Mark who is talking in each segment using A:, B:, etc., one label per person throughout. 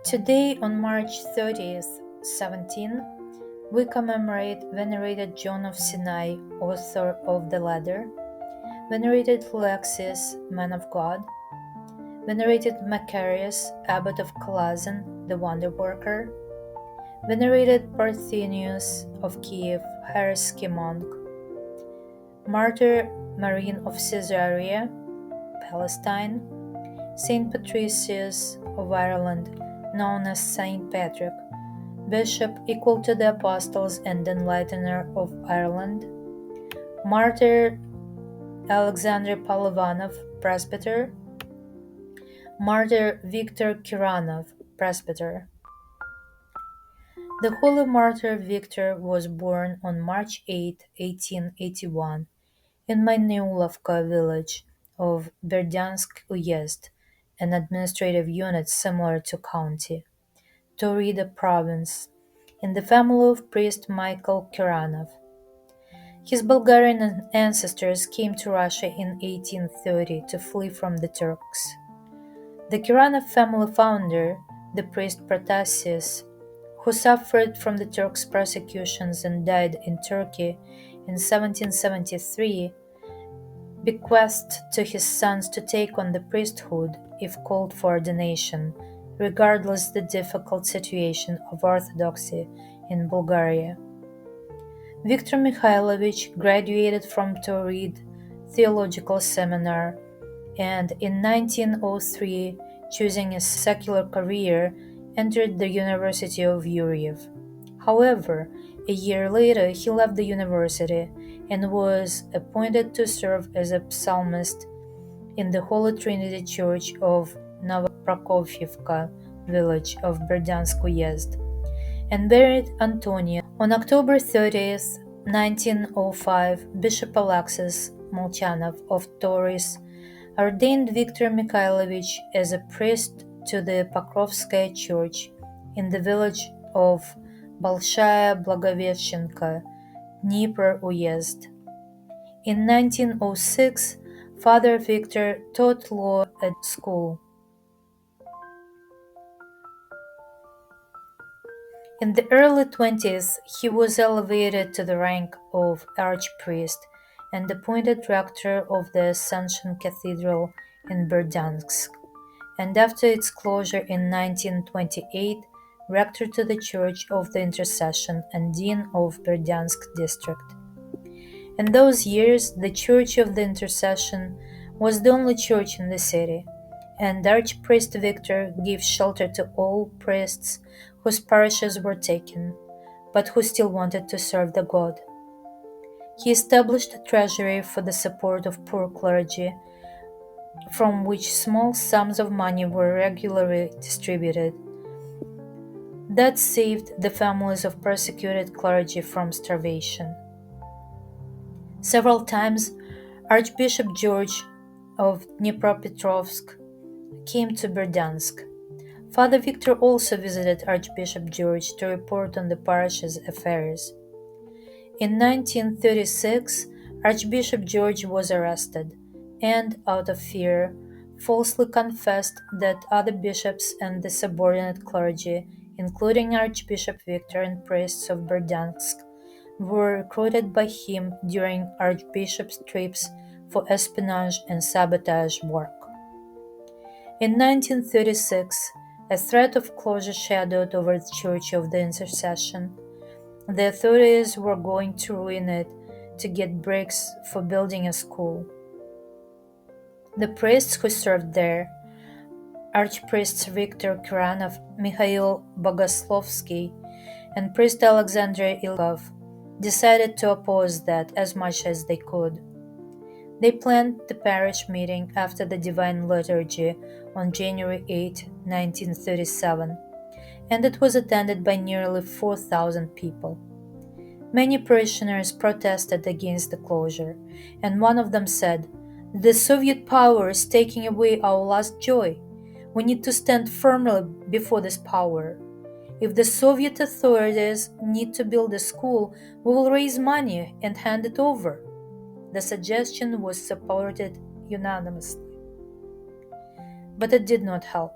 A: Today, on March 30th, 17, we commemorate Venerated John of Sinai, author of the Ladder, Venerated Alexius, Man of God, Venerated Macarius, Abbot of Kalyazin, the Wonderworker, Venerated Parthenius of Kiev, Hieroschimonk, Martyr Marin of Caesarea, Palestine, Saint Patricius of Ireland, known as Saint Patrick, Bishop equal to the Apostles and Enlightener of Ireland, Mart Alexandr Polivanov, presbyter, Martyr Victor Kiranov, presbyter. The Holy Martyr Victor was born on March 8, 1881, in Maneulovka village of Berdyansk Uyezd, an administrative unit similar to county, Taurida province, in the family of priest Michael Kiranov. His Bulgarian ancestors came to Russia in 1830 to flee from the Turks. The Kiranov family founder, the priest Patricius, who suffered from the Turks' persecutions and died in Turkey in 1773, bequeathed to his sons to take on the priesthood if called for ordination, regardless the difficult situation of orthodoxy in Bulgaria. Viktor Mikhailovich graduated from Taurid Theological Seminar and in 1903, choosing a secular career, entered the University of Yuriev. However, a year later he left the university and was appointed to serve as a psalmist in the Holy Trinity Church of Novoprokofivka village of Berdyansk Uyezd, and buried Antonia. On October 30th, 1905, Bishop Alexius Molchanov of Tauris ordained Viktor Mikhailovich as a priest to the Pokrovskaya Church in the village of Bolshaya Blagoveshchenka, Dnipro Uyezd. In 1906, Father Victor taught law at school. In the early 20s, he was elevated to the rank of archpriest and appointed rector of the Ascension Cathedral in Berdyansk, and after its closure in 1928, rector to the Church of the Intercession and dean of Berdyansk district. In those years, the Church of the Intercession was the only church in the city, and Archpriest Victor gave shelter to all priests whose parishes were taken, but who still wanted to serve the God. He established a treasury for the support of poor clergy, from which small sums of money were regularly distributed. That saved the families of persecuted clergy from starvation. Several times, Archbishop George of Dnipropetrovsk came to Berdyansk. Father Victor also visited Archbishop George to report on the parish's affairs. In 1936, Archbishop George was arrested and, out of fear, falsely confessed that other bishops and the subordinate clergy, including Archbishop Victor and priests of Berdyansk, were recruited by him during Archbishop's trips for espionage and sabotage work. In 1936, a threat of closure shadowed over the Church of the Intercession. The authorities were going to ruin it to get bricks for building a school. The priests who served there, Archpriests Victor Kiranov, Mikhail Bogoslovsky, and Priest Alexander Ilkov, decided to oppose that as much as they could. They planned the parish meeting after the Divine Liturgy on January 8, 1937, and it was attended by nearly 4,000 people. Many parishioners protested against the closure, and one of them said, "The Soviet power is taking away our last joy. We need to stand firmly before this power. If the Soviet authorities need to build a school, we will raise money and hand it over." The suggestion was supported unanimously. But it did not help.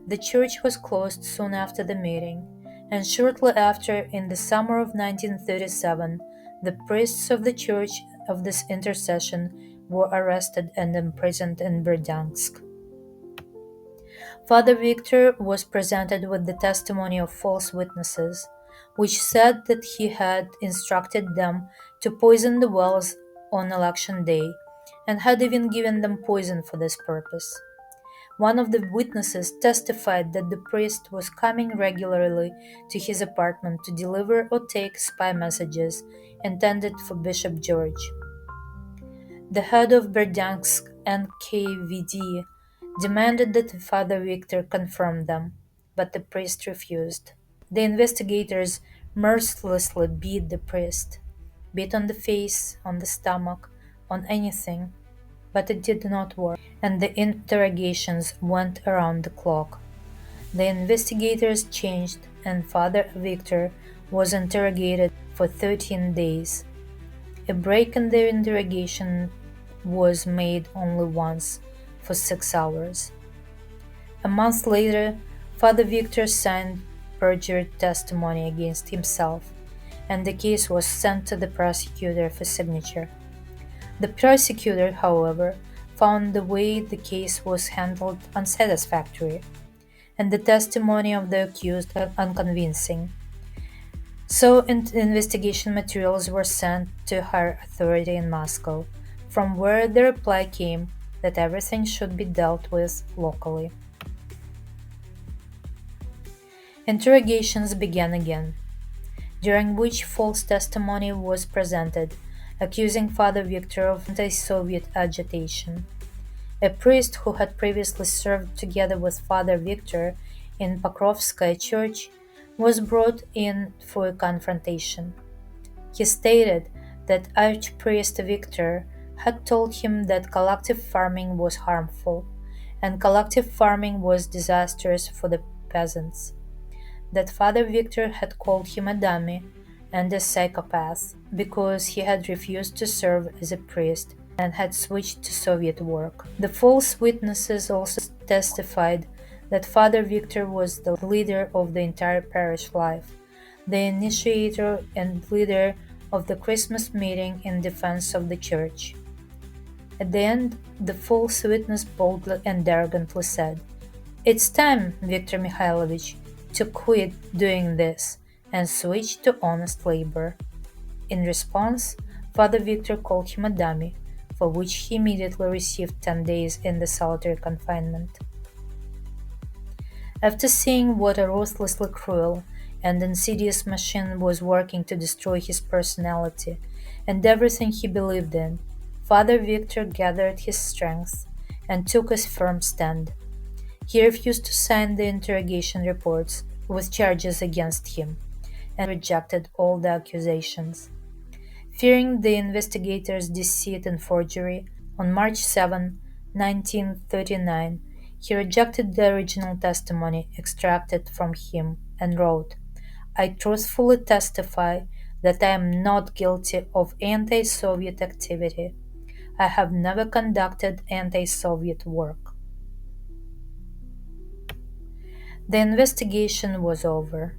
A: The church was closed soon after the meeting, and shortly after, in the summer of 1937, the priests of the Church of this intercession were arrested and imprisoned in Berdansk. Father Victor was presented with the testimony of false witnesses, which said that he had instructed them to poison the wells on election day and had even given them poison for this purpose. One of the witnesses testified that the priest was coming regularly to his apartment to deliver or take spy messages intended for Bishop George. The head of Berdansk NKVD demanded that Father Victor confirm them, but the priest refused. The investigators mercilessly beat the priest, beat on the face, on the stomach, on anything, but it did not work, and the interrogations went around the clock. The investigators changed, and Father Victor was interrogated for 13 days. A break in their interrogation was made only once, for 6 hours. A month later, Father Victor signed perjured testimony against himself, and the case was sent to the prosecutor for signature. The prosecutor, however, found the way the case was handled unsatisfactory, and the testimony of the accused unconvincing. So investigation materials were sent to higher authority in Moscow, from where the reply came that everything should be dealt with locally. Interrogations began again, during which false testimony was presented, accusing Father Victor of anti-Soviet agitation. A priest who had previously served together with Father Victor in Pokrovskaya church was brought in for a confrontation. He stated that Archpriest Victor had told him that collective farming was harmful, and collective farming was disastrous for the peasants, that Father Victor had called him a dummy and a psychopath because he had refused to serve as a priest and had switched to Soviet work. The false witnesses also testified that Father Victor was the leader of the entire parish life, the initiator and leader of the Christmas meeting in defense of the church. At the end, the false witness boldly and arrogantly said, "It's time, Victor Mikhailovich, to quit doing this and switch to honest labor." In response, Father Victor called him a dummy, for which he immediately received 10 days in the solitary confinement. After seeing what a ruthlessly cruel and insidious machine was working to destroy his personality and everything he believed in, Father Victor gathered his strength and took a firm stand. He refused to sign the interrogation reports with charges against him and rejected all the accusations. Fearing the investigators' deceit and forgery, on March 7, 1939, he rejected the original testimony extracted from him and wrote, "I truthfully testify that I am not guilty of anti-Soviet activity. I have never conducted anti-Soviet work." The investigation was over.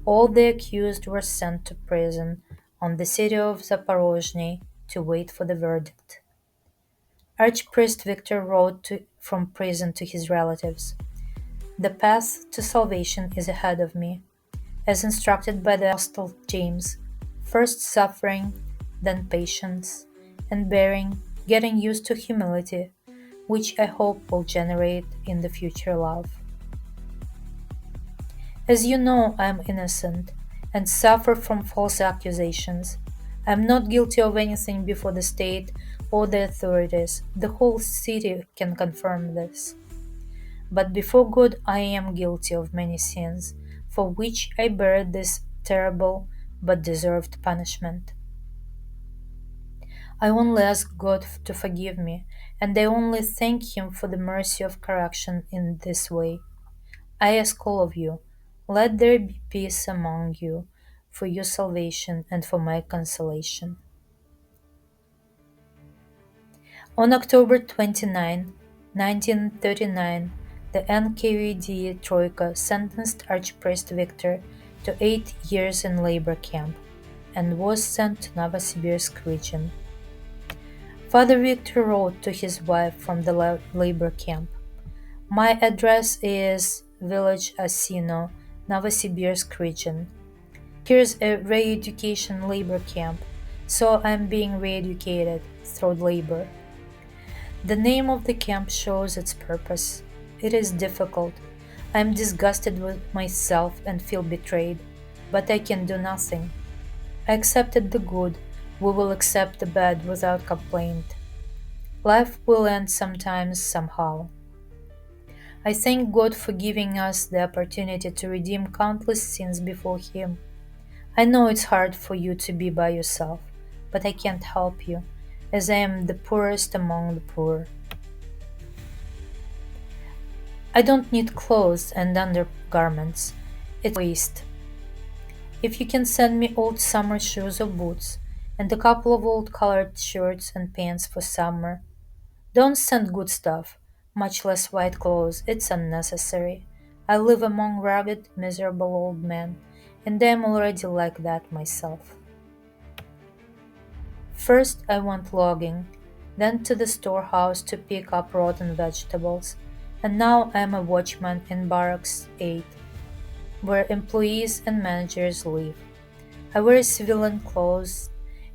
A: All the accused were sent to prison on the city of Zaporozhye to wait for the verdict. Archpriest Victor wrote from prison to his relatives, "The path to salvation is ahead of me, as instructed by the Apostle James, first suffering, then patience, and bearing, getting used to humility, which I hope will generate in the future love. As you know, I am innocent and suffer from false accusations. I am not guilty of anything before the state or the authorities. The whole city can confirm this. But before God I am guilty of many sins, for which I bear this terrible but deserved punishment. I only ask God to forgive me, and I only thank Him for the mercy of correction in this way. I ask all of you, let there be peace among you, for your salvation and for my consolation." On October 29, 1939, the NKVD Troika sentenced Archpriest Victor to 8 years in labor camp and was sent to Novosibirsk region. Father Victor wrote to his wife from the labor camp. My address is Village Asino, Novosibirsk region. Here's a re-education labor camp, so I'm being re-educated through labor. The name of the camp shows its purpose. It is difficult. I am disgusted with myself and feel betrayed, but I can do nothing. I accepted the good, we will accept the bad without complaint. Life will end sometimes, somehow. I thank God for giving us the opportunity to redeem countless sins before Him. I know it's hard for you to be by yourself, but I can't help you, as I am the poorest among the poor. I don't need clothes and undergarments. It's waste. If you can send me old summer shoes or boots, and a couple of old colored shirts and pants for summer, don't send good stuff, much less white clothes, it's unnecessary. I live among ragged, miserable old men, and I am already like that myself. First I went logging, then to the storehouse to pick up rotten vegetables, and now I am a watchman in Barracks 8, where employees and managers live. I wear civilian clothes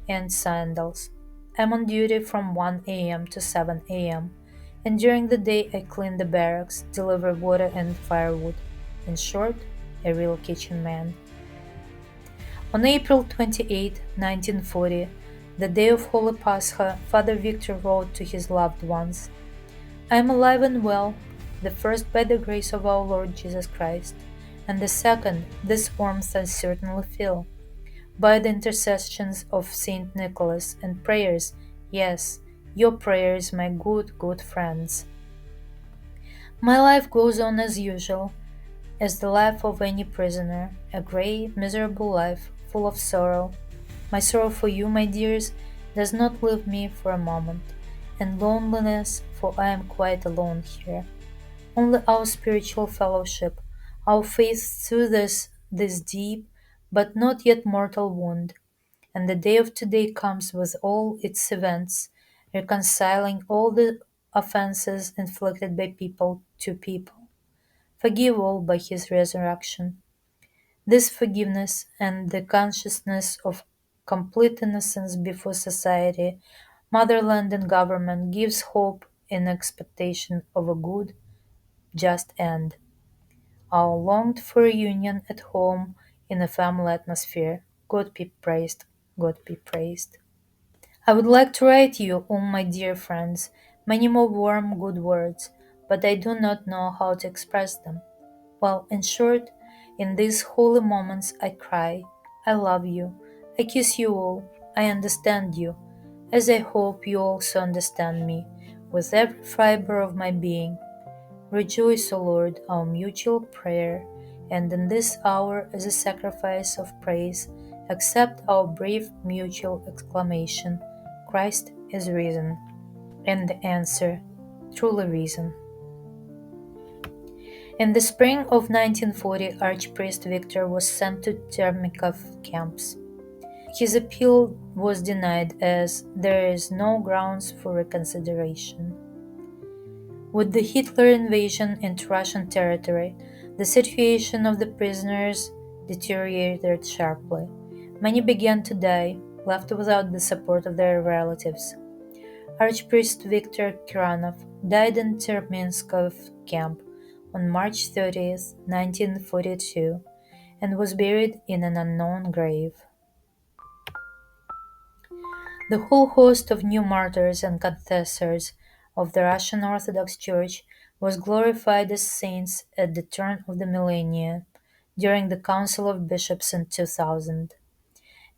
A: and sandals. I'm on duty from 1 a.m. to 7 a.m., and during the day I clean the barracks, deliver water and firewood. In short, a real kitchen man. On April 28, 1940, the day of Holy Pascha, Father Victor wrote to his loved ones, I am alive and well, the first by the grace of our Lord Jesus Christ, and the second, this warmth I certainly feel, by the intercessions of Saint Nicholas and prayers, yes, your prayers, my good, good friends. My life goes on as usual, as the life of any prisoner, a grey, miserable life, full of sorrow. My sorrow for you, my dears, does not leave me for a moment, and loneliness, for I am quite alone here. Only our spiritual fellowship, our faith through this deep, but not yet mortal wound, and the day of today comes with all its events, reconciling all the offenses inflicted by people to people. Forgive all by his resurrection. This forgiveness and the consciousness of complete innocence before society, motherland, and government gives hope in expectation of a good, just end. Our longed for reunion at home in a family atmosphere. God be praised. God be praised. I would like to write you, all my dear friends, many more warm, good words, but I do not know how to express them. Well, in short, in these holy moments I cry, I love you, I kiss you all, I understand you, as I hope you also understand me, with every fiber of my being. Rejoice, O Lord, our mutual prayer, and in this hour, as a sacrifice of praise, accept our brave mutual exclamation, Christ is risen. And the answer, truly risen. In the spring of 1940, Archpriest Victor was sent to Termikov camps. His appeal was denied as there is no grounds for reconsideration. With the Hitler invasion into Russian territory, the situation of the prisoners deteriorated sharply. Many began to die, left without the support of their relatives. Archpriest Victor Kiranov died in Terminskov camp on March 30th, 1942, and was buried in an unknown grave. The whole host of new martyrs and confessors of the Russian Orthodox Church was glorified as saints at the turn of the millennium during the Council of Bishops in 2000,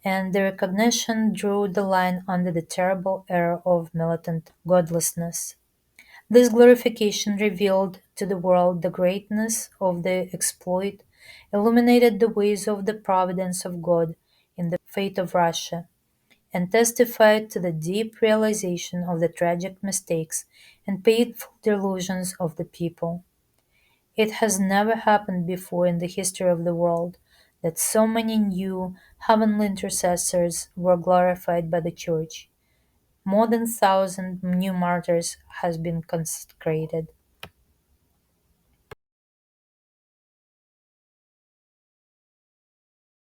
A: and the recognition drew the line under the terrible era of militant godlessness. This glorification revealed to the world the greatness of the exploit, illuminated the ways of the providence of God in the fate of Russia, and testified to the deep realization of the tragic mistakes and painful delusions of the people. It has never happened before in the history of the world that so many new heavenly intercessors were glorified by the Church. More than 1,000 new martyrs has been consecrated.